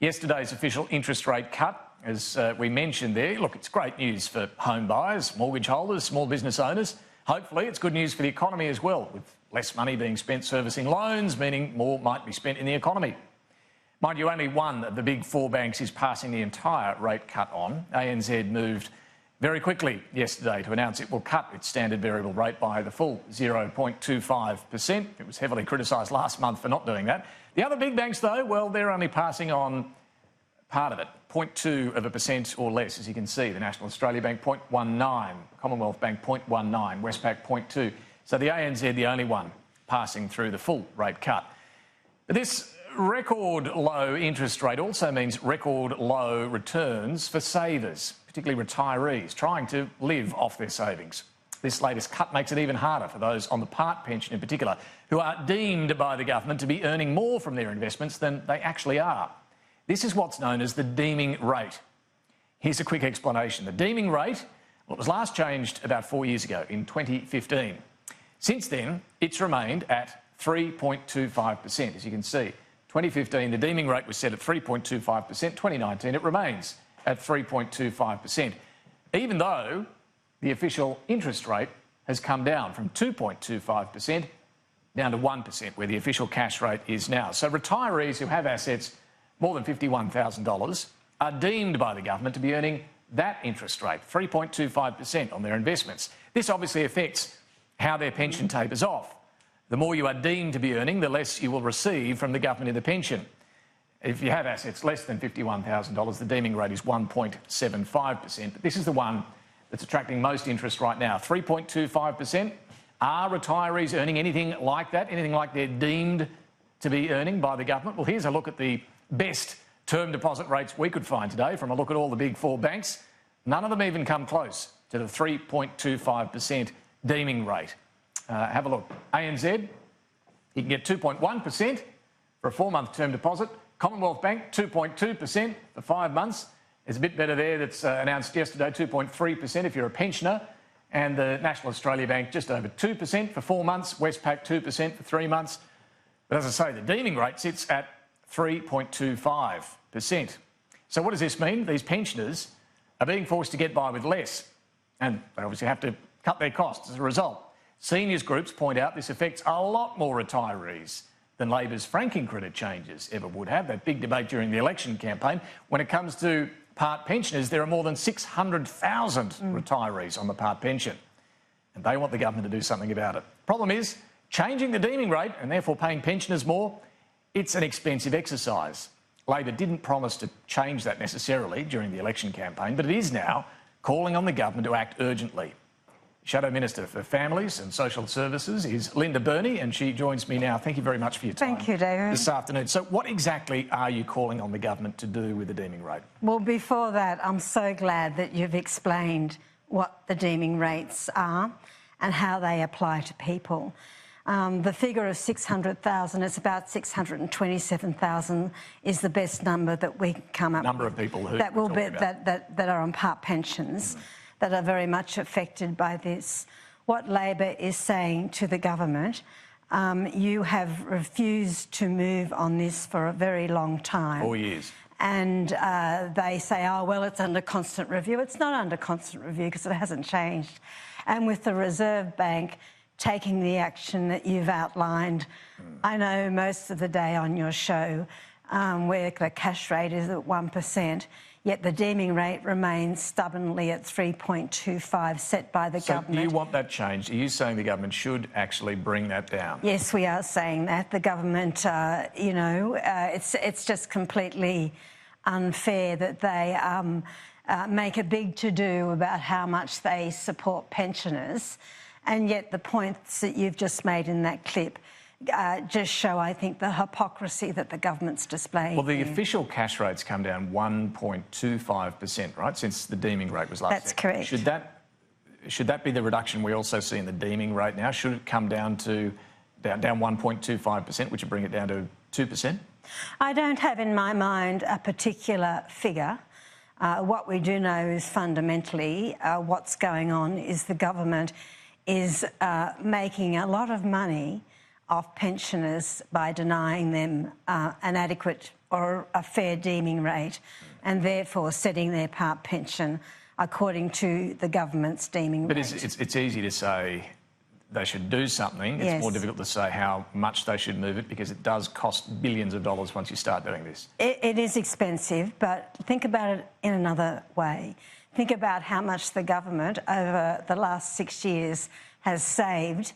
Yesterday's official interest rate cut, as we mentioned there, look, it's great news for home buyers, mortgage holders, small business owners. Hopefully it's good news for the economy as well, with less money being spent servicing loans, meaning more might be spent in the economy. Mind you, only one of the big four banks is passing the entire rate cut on. ANZ moved very quickly yesterday to announce it will cut its standard variable rate by the full 0.25%. It was heavily criticised last month for not doing that. The other big banks, though, well, they're only passing on part of it, 0.2% or less, as you can see. The National Australia Bank, 0.19, Commonwealth Bank, 0.19, Westpac, 0.2. So the ANZ, the only one passing through the full rate cut. But this record low interest rate also means record low returns for savers, particularly retirees, trying to live off their savings. This latest cut makes it even harder for those on the part pension in particular, who are deemed by the government to be earning more from their investments than they actually are. This is what's known as the deeming rate. Here's a quick explanation. The deeming rate, well, it was last changed about 4 years ago in 2015. Since then, it's remained at 3.25%, as you can see. 2015, the deeming rate was set at 3.25%. 2019, it remains at 3.25%, even though the official interest rate has come down from 2.25% down to 1%, where the official cash rate is now. So retirees who have assets more than $51,000 are deemed by the government to be earning that interest rate, 3.25% on their investments. This obviously affects how their pension tapers off. The more you are deemed to be earning, the less you will receive from the government in the pension. If you have assets less than $51,000, the deeming rate is 1.75%. But this is the one that's attracting most interest right now, 3.25%. Are retirees earning anything like that, anything like they're deemed to be earning by the government? Well, here's a look at the best term deposit rates we could find today from a look at all the big four banks. None of them even come close to the 3.25% deeming rate. Have a look. ANZ, you can get 2.1% for a 4-month term deposit. Commonwealth Bank, 2.2% for 5 months. There's a bit better there that's announced yesterday, 2.3% if you're a pensioner. And the National Australia Bank, just over 2% for 4 months. Westpac, 2% for 3 months. But as I say, the deeming rate sits at 3.25%. So what does this mean? These pensioners are being forced to get by with less, and they obviously have to cut their costs as a result. Seniors groups point out this affects a lot more retirees than Labor's franking credit changes ever would have. That big debate during the election campaign. When it comes to part pensioners, there are more than 600,000 retirees on the part pension, and they want the government to do something about it. Problem is, changing the deeming rate and therefore paying pensioners more, it's an expensive exercise. Labor didn't promise to change that necessarily during the election campaign, but it is now calling on the government to act urgently. Shadow Minister for Families and Social Services is Linda Burney, and she joins me now. Thank you very much for your time. Thank you, David. This afternoon. So what exactly are you calling on the government to do with the deeming rate? Well, before that, I'm so glad that you've explained what the deeming rates are and how they apply to people. The figure of 600,000, it's about 627,000 is the best number that we can come up with. Number of people who that will be that are on part pensions that are very much affected by this. What Labor is saying to the government, you have refused to move on this for a very long time. 4 years. And they say, oh, well, it's under constant review. It's not under constant review because it hasn't changed. And with the Reserve Bank taking the action that you've outlined, I know most of the day on your show where the cash rate is at 1%, yet the deeming rate remains stubbornly at 3.25, set by the government. So do you want that changed? Are you saying the government should actually bring that down? Yes, we are saying that. The government, it's just completely unfair that they make a big to-do about how much they support pensioners, and yet the points that you've just made in that clip just show, I think, the hypocrisy that the government's displaying. Well, the official cash rate's come down 1.25%, right, since the deeming rate was last That's set. correct. Should that be the reduction we also see in the deeming rate now? Should it come down to down 1.25%, which would bring it down to 2%? I don't have in my mind a particular figure. What we do know is fundamentally what's going on is the government is making a lot of money off pensioners by denying them an adequate or a fair deeming rate, and therefore setting their part pension according to the government's deeming rate. But it's easy to say they should do something. It's more difficult to say how much they should move it, because it does cost billions of dollars once you start doing this. It is expensive, but think about it in another way. Think about how much the government over the last 6 years has saved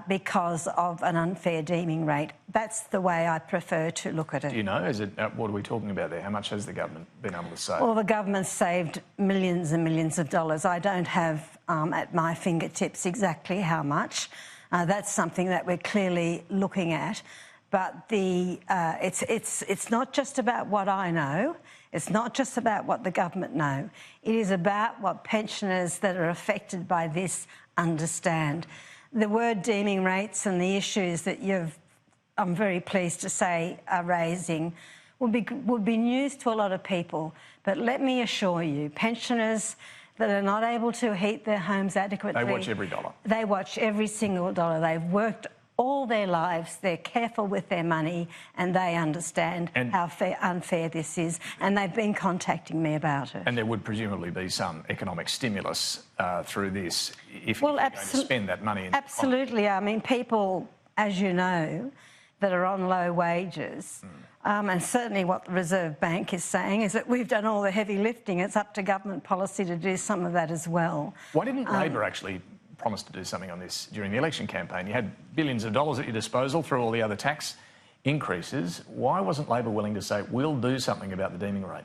because of an unfair deeming rate. That's the way I prefer to look at it. Do you know? What are we talking about there? How much has the government been able to save? Well, the government saved millions and millions of dollars. I don't have at my fingertips exactly how much. That's something that we're clearly looking at. But it's not just about what I know. It's not just about what the government know. It is about what pensioners that are affected by this understand. The word deeming rates and the issues that I'm very pleased to say, are raising would be news to a lot of people. But let me assure you, pensioners that are not able to heat their homes adequately... They watch every dollar. They watch every single dollar. They've worked all their lives, they're careful with their money, and they understand how unfair this is, and they've been contacting me about it. And there would presumably be some economic stimulus through this if you're going to spend that money. Absolutely. I mean, people, as you know, that are on low wages, and certainly what the Reserve Bank is saying is that we've done all the heavy lifting. It's up to government policy to do some of that as well. Why didn't Labor actually promised to do something on this during the election campaign? You had billions of dollars at your disposal through all the other tax increases. Why wasn't Labor willing to say, we'll do something about the deeming rate?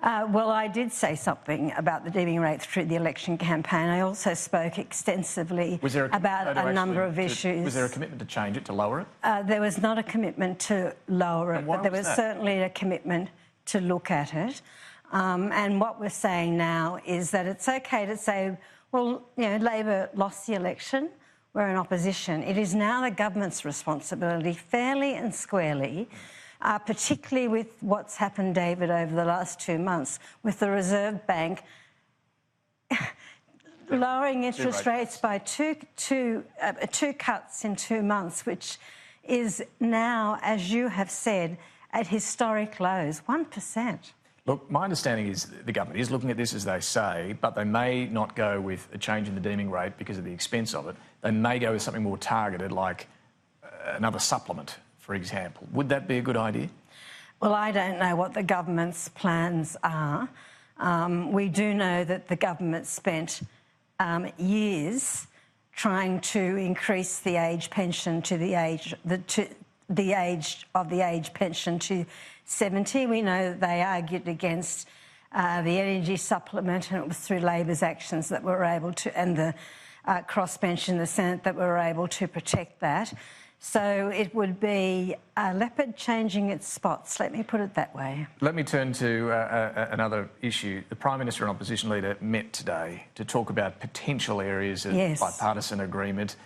Well, I did say something about the deeming rate through the election campaign. I also spoke extensively about a number of issues. Was there a commitment to change it, to lower it? There was not a commitment to lower it, but there was certainly a commitment to look at it. And what we're saying now is that it's okay to say, well, you know, Labor lost the election, we're in opposition. It is now the government's responsibility, fairly and squarely, particularly with what's happened, David, over the last 2 months, with the Reserve Bank lowering interest rates by two cuts in 2 months, which is now, as you have said, at historic lows, 1%. Look, my understanding is the government is looking at this, as they say, but they may not go with a change in the deeming rate because of the expense of it. They may go with something more targeted, like another supplement, for example. Would that be a good idea? Well, I don't know what the government's plans are. We do know that the government spent years trying to increase the age pension to the age of the age pension to 70. We know that they argued against the energy supplement, and it was through Labor's actions that we were able to, and the crossbench in the Senate, that we were able to protect that. So it would be a leopard changing its spots, let me put it that way. Let me turn to another issue. The Prime Minister and Opposition Leader met today to talk about potential areas of bipartisan agreement.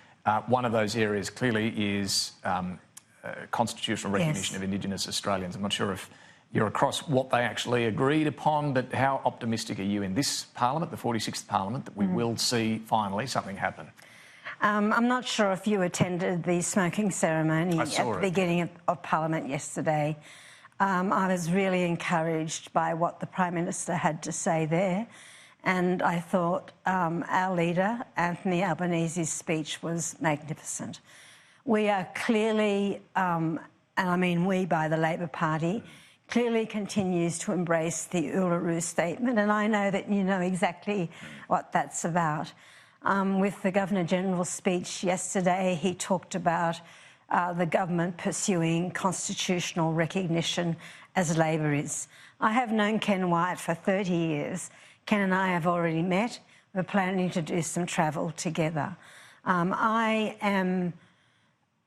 One of those areas clearly is constitutional recognition of Indigenous Australians. I'm not sure if you're across what they actually agreed upon, but how optimistic are you in this Parliament, the 46th Parliament, that we will see finally something happen? I'm not sure if you attended the smoking ceremony at the beginning of Parliament yesterday. I was really encouraged by what the Prime Minister had to say there, and I thought our leader, Anthony Albanese's speech was magnificent. We are clearly, and I mean we by the Labor Party, clearly continues to embrace the Uluru Statement, and I know that you know exactly what that's about. With the Governor-General's speech yesterday, he talked about the government pursuing constitutional recognition as Labor is. I have known Ken Wyatt for 30 years. Ken and I have already met. We're planning to do some travel together. I am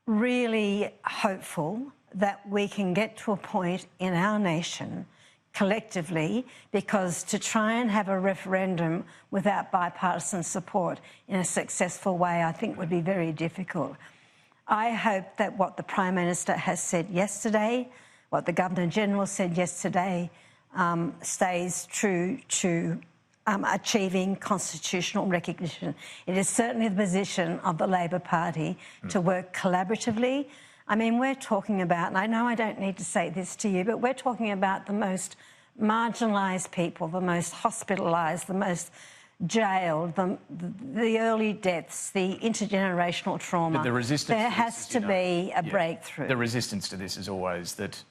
really hopeful that we can get to a point in our nation collectively, because to try and have a referendum without bipartisan support in a successful way, I think would be very difficult. I hope that what the Prime Minister has said yesterday, what the Governor-General said yesterday, stays true to achieving constitutional recognition. It is certainly the position of the Labor Party to work collaboratively I mean, we're talking about, and I know I don't need to say this to you, but we're talking about the most marginalised people, the most hospitalised, the most jailed, the early deaths, the intergenerational trauma. But the resistance there has to be a breakthrough. The resistance to this is always that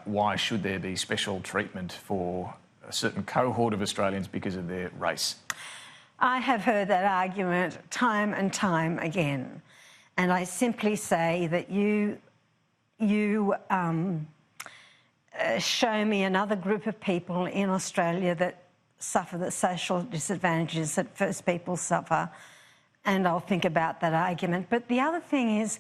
why should there be special treatment for a certain cohort of Australians because of their race? I have heard that argument time and time again, and I simply say that you show me another group of people in Australia that suffer the social disadvantages that First People suffer, and I'll think about that argument. But the other thing is,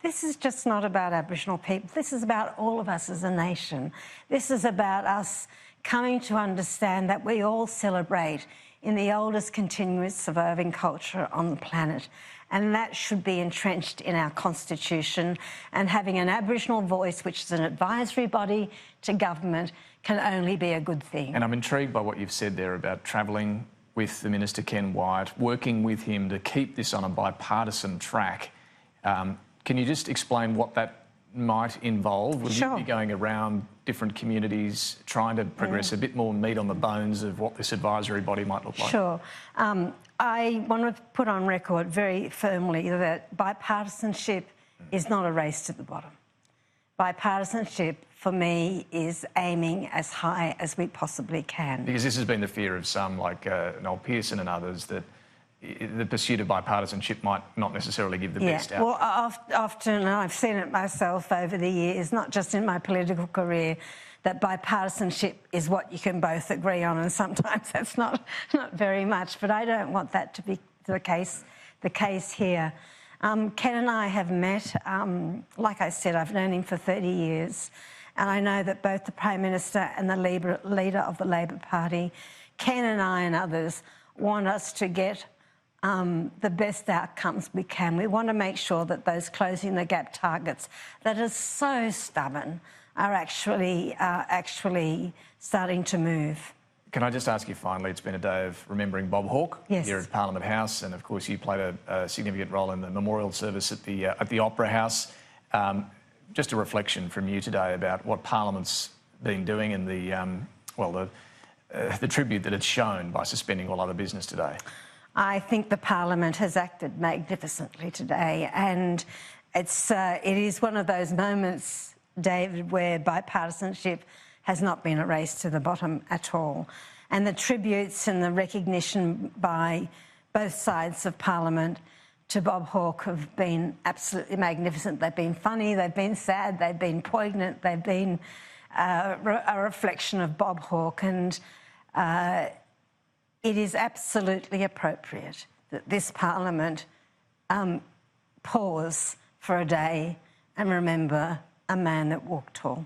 this is just not about Aboriginal people. This is about all of us as a nation. This is about us coming to understand that we all celebrate in the oldest continuous surviving culture on the planet. And that should be entrenched in our constitution, and having an Aboriginal voice, which is an advisory body to government, can only be a good thing. And I'm intrigued by what you've said there about travelling with the Minister Ken Wyatt, working with him to keep this on a bipartisan track. Can you just explain what that might involve? Will you be going around different communities trying to progress a bit more meat on the bones of what this advisory body might look like? Sure. I want to put on record very firmly that bipartisanship is not a race to the bottom. Bipartisanship, for me, is aiming as high as we possibly can. Because this has been the fear of some, like Noel Pearson and others, that the pursuit of bipartisanship might not necessarily give the best out. Well, often, and I've seen it myself over the years, not just in my political career, that bipartisanship is what you can both agree on, and sometimes that's not very much. But I don't want that to be the case here. Ken and I have met. Like I said, I've known him for 30 years, and I know that both the Prime Minister and the leader of the Labor Party, Ken and I and others, want us to get the best outcomes we can. We want to make sure that those closing the gap targets that are so stubborn are actually starting to move. Can I just ask you finally, it's been a day of remembering Bob Hawke here at Parliament House, and of course you played a significant role in the memorial service at the Opera House. Just a reflection from you today about what Parliament's been doing and the tribute that it's shown by suspending all other business today. I think the Parliament has acted magnificently today, and it is one of those moments, David, where bipartisanship has not been a race to the bottom at all. And the tributes and the recognition by both sides of Parliament to Bob Hawke have been absolutely magnificent. They've been funny, they've been sad, they've been poignant, they've been a reflection of Bob Hawke, and it is absolutely appropriate that this Parliament pause for a day and remember a man that walked tall.